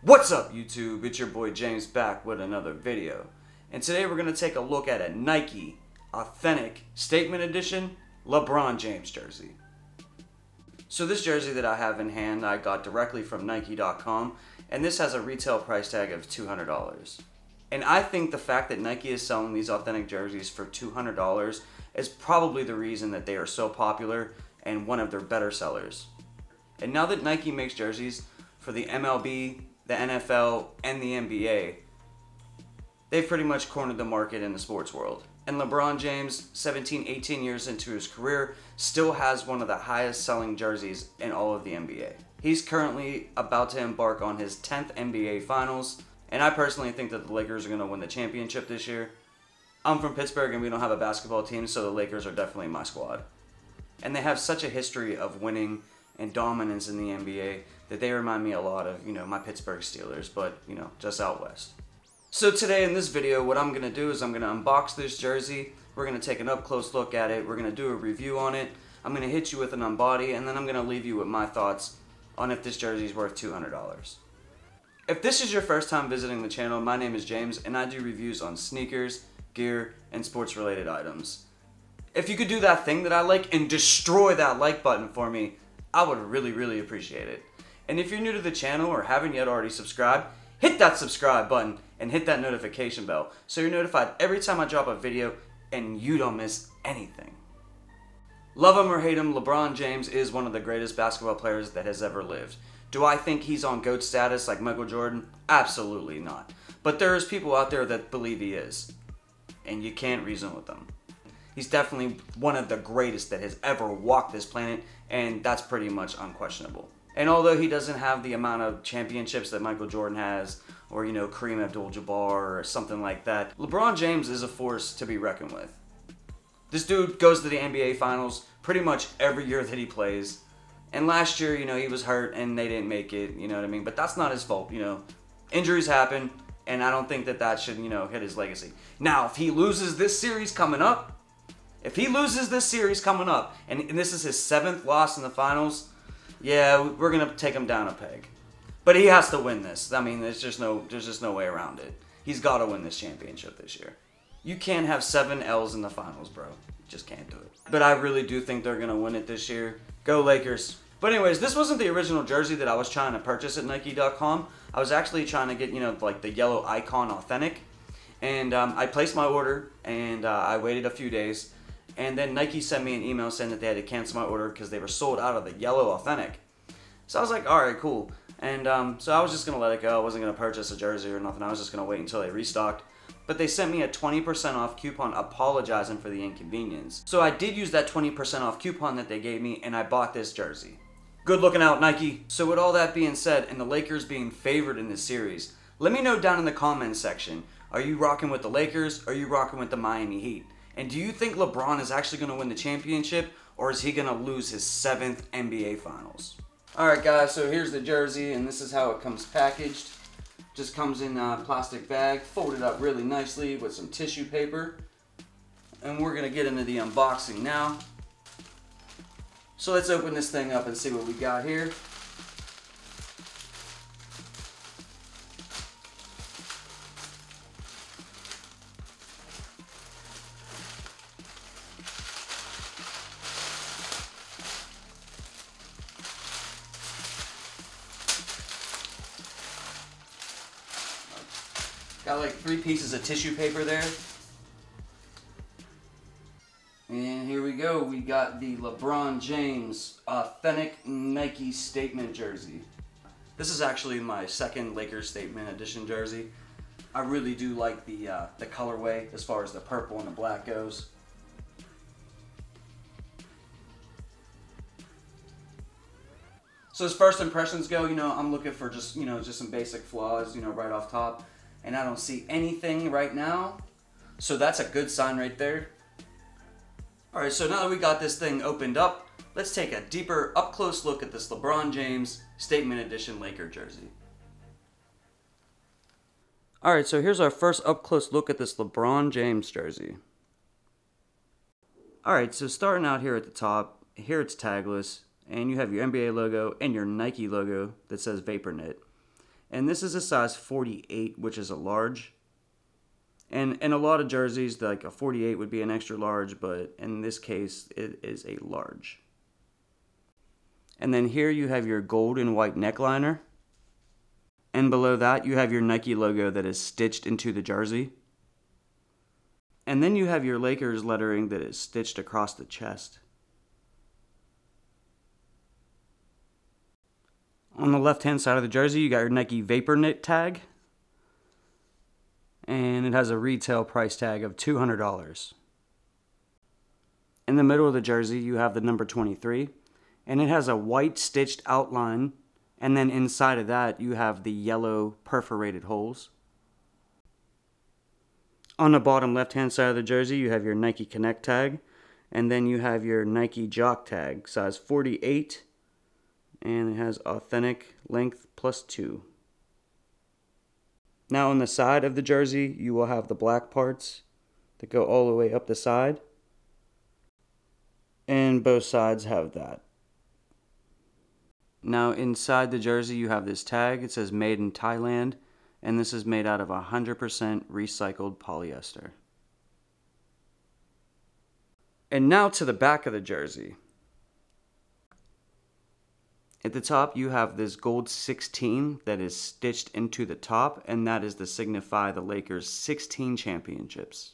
What's up, YouTube? It's your boy James back with another video. And today we're going to take a look at a Nike Authentic Statement Edition LeBron James jersey. So this jersey that I have in hand I got directly from Nike.com, and this has a retail price tag of $200. And I think the fact that Nike is selling these authentic jerseys for $200 is probably the reason that they are so popular and one of their better sellers. And now that Nike makes jerseys for the MLB, the NFL, and the NBA, they've pretty much cornered the market in the sports world. And LeBron James, 17, 18 years into his career, still has one of the highest selling jerseys in all of the NBA. He's currently about to embark on his 10th NBA Finals, and I personally think that the Lakers are going to win the championship this year. I'm from Pittsburgh and we don't have a basketball team, so the Lakers are definitely my squad. And they have such a history of winning and dominance in the NBA that they remind me a lot of, my Pittsburgh Steelers, but, just out west. So today in this video, what I'm going to do is I'm going to unbox this jersey. We're going to take an up-close look at it. We're going to do a review on it. I'm going to hit you with an unbody, and then I'm going to leave you with my thoughts on if this jersey is worth $200. If this is your first time visiting the channel, my name is James, and I do reviews on sneakers, gear, and sports-related items. If you could do that thing that I like and destroy that like button for me, I would really appreciate it. And if you're new to the channel or haven't yet already subscribed, hit that subscribe button and hit that notification bell so you're notified every time I drop a video and you don't miss anything. Love him or hate him, LeBron James is one of the greatest basketball players that has ever lived. Do I think he's on GOAT status like Michael Jordan? Absolutely not. But there's people out there that believe he is. And you can't reason with them. He's definitely one of the greatest that has ever walked this planet, and that's pretty much unquestionable. And although he doesn't have the amount of championships that Michael Jordan has, or Kareem Abdul-Jabbar or something like that, LeBron James is a force to be reckoned with. This dude goes to the NBA Finals pretty much every year that he plays. And last year, he was hurt and they didn't make it, you know what I mean? But that's not his fault, Injuries happen, and I don't think that that should, hit his legacy. Now, if he loses this series coming up, and this is his 7th loss in the finals, yeah, we're going to take him down a peg. But he has to win this. I mean, there's just no way around it. He's got to win this championship this year. You can't have 7 L's in the finals, bro. You just can't do it. But I really do think they're going to win it this year. Go Lakers. But anyways, this wasn't the original jersey that I was trying to purchase at Nike.com. I was actually trying to get, like the yellow icon authentic. And I placed my order, and I waited a few days. And then Nike sent me an email saying that they had to cancel my order because they were sold out of the yellow authentic. So I was like, alright, cool. And so I was just going to let it go. I wasn't going to purchase a jersey or nothing. I was just going to wait until they restocked. But they sent me a 20% off coupon apologizing for the inconvenience. So I did use that 20% off coupon that they gave me, and I bought this jersey. Good looking out, Nike. So with all that being said, and the Lakers being favored in this series, let me know down in the comments section, are you rocking with the Lakers or are you rocking with the Miami Heat? And do you think LeBron is actually going to win the championship, or is he going to lose his 7th NBA Finals? Alright guys, so here's the jersey, and this is how it comes packaged. Just comes in a plastic bag, folded up really nicely with some tissue paper. And we're going to get into the unboxing now. So let's open this thing up and see what we got here. Got like 3 pieces of tissue paper there. And here we go. We got the LeBron James Authentic Nike Statement Jersey. This is actually my 2nd Lakers Statement Edition jersey. I really do like the colorway as far as the purple and the black goes. So as first impressions go, I'm looking for just some basic flaws, right off top. And I don't see anything right now. So that's a good sign right there. Alright, so now that we got this thing opened up, let's take a deeper up-close look at this LeBron James Statement Edition Laker jersey. Alright, so here's our first up-close look at this LeBron James jersey. Alright, so starting out here at the top, here it's tagless, and you have your NBA logo and your Nike logo that says VaporKnit. And this is a size 48, which is a large. And in a lot of jerseys, like a 48 would be an extra large, but in this case, it is a large. And then here you have your gold and white neckliner. And below that, you have your Nike logo that is stitched into the jersey. And then you have your Lakers lettering that is stitched across the chest. On the left-hand side of the jersey, you got your Nike Vapor Knit tag. And it has a retail price tag of $200. In the middle of the jersey, you have the number 23. And it has a white stitched outline. And then inside of that, you have the yellow perforated holes. On the bottom left-hand side of the jersey, you have your Nike Connect tag. And then you have your Nike Jock tag, size 48. And it has authentic length +2. Now on the side of the jersey, you will have the black parts that go all the way up the side. And both sides have that. Now inside the jersey you have this tag. It says made in Thailand, and this is made out of 100% recycled polyester. And now to the back of the jersey. At the top you have this gold 16 that is stitched into the top, and that is to signify the Lakers' 16 championships.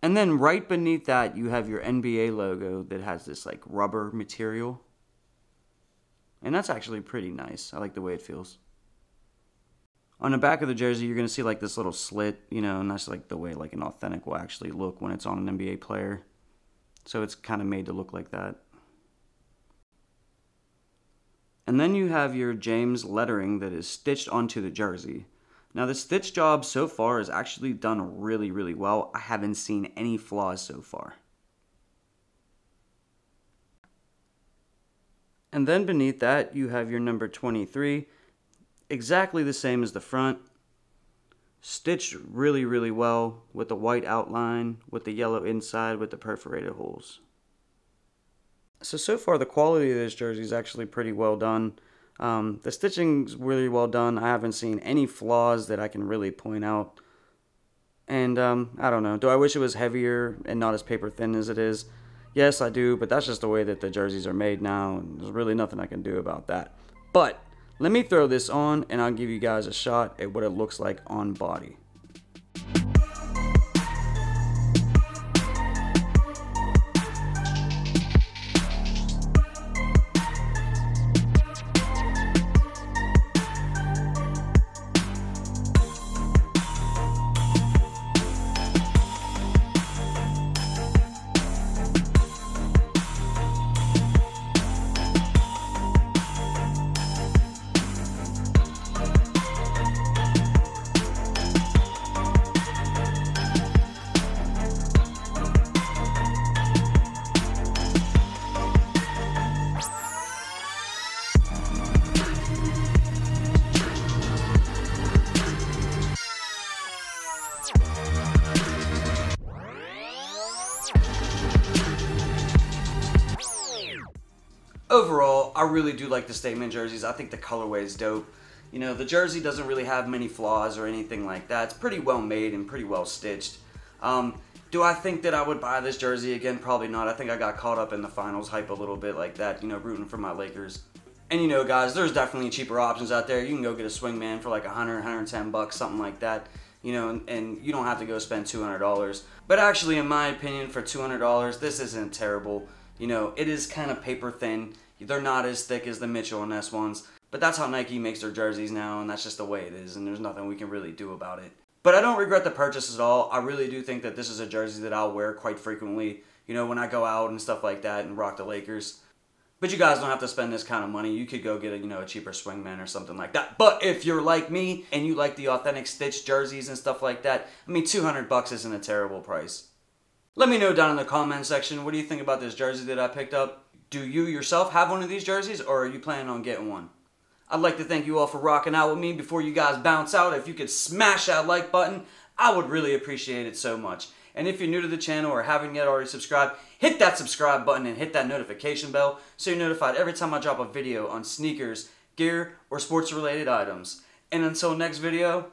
And then right beneath that you have your NBA logo that has this like rubber material. And that's actually pretty nice. I like the way it feels. On the back of the jersey, you're going to see like this little slit, and that's like the way like an authentic will actually look when it's on an NBA player. So it's kind of made to look like that. And then you have your James lettering that is stitched onto the jersey. Now the stitch job so far is actually done really, really well. I haven't seen any flaws so far. And then beneath that, you have your number 23, exactly the same as the front, stitched really, really well with the white outline, with the yellow inside, with the perforated holes. So far the quality of this jersey is actually pretty well done. The stitching's really well done. I haven't seen any flaws that I can really point out. And I don't know, do I wish it was heavier and not as paper thin as it is? Yes, I do, but that's just the way that the jerseys are made now, and there's really nothing I can do about that. But let me throw this on, and I'll give you guys a shot at what it looks like on body. Overall, I really do like the statement jerseys. I think the colorway is dope. The jersey doesn't really have many flaws or anything like that. It's pretty well made and pretty well stitched. Do I think that I would buy this jersey again? Probably not. I think I got caught up in the finals hype a little bit like that, rooting for my Lakers. And guys, there's definitely cheaper options out there. You can go get a swingman for like 100, 110 bucks, something like that. And you don't have to go spend $200. But actually, in my opinion, for $200, this isn't terrible. It is kind of paper thin. They're not as thick as the Mitchell & Ness ones, but that's how Nike makes their jerseys now, and that's just the way it is, and there's nothing we can really do about it. But I don't regret the purchase at all. I really do think that this is a jersey that I'll wear quite frequently, when I go out and stuff like that and rock the Lakers. But you guys don't have to spend this kind of money. You could go get a cheaper swingman or something like that. But if you're like me and you like the authentic stitched jerseys and stuff like that, $200 isn't a terrible price. Let me know down in the comment section, what do you think about this jersey that I picked up? Do you yourself have one of these jerseys, or are you planning on getting one? I'd like to thank you all for rocking out with me. Before you guys bounce out, if you could smash that like button, I would really appreciate it so much. And if you're new to the channel or haven't yet already subscribed, hit that subscribe button and hit that notification bell so you're notified every time I drop a video on sneakers, gear, or sports related items. And until next video,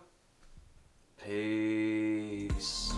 peace.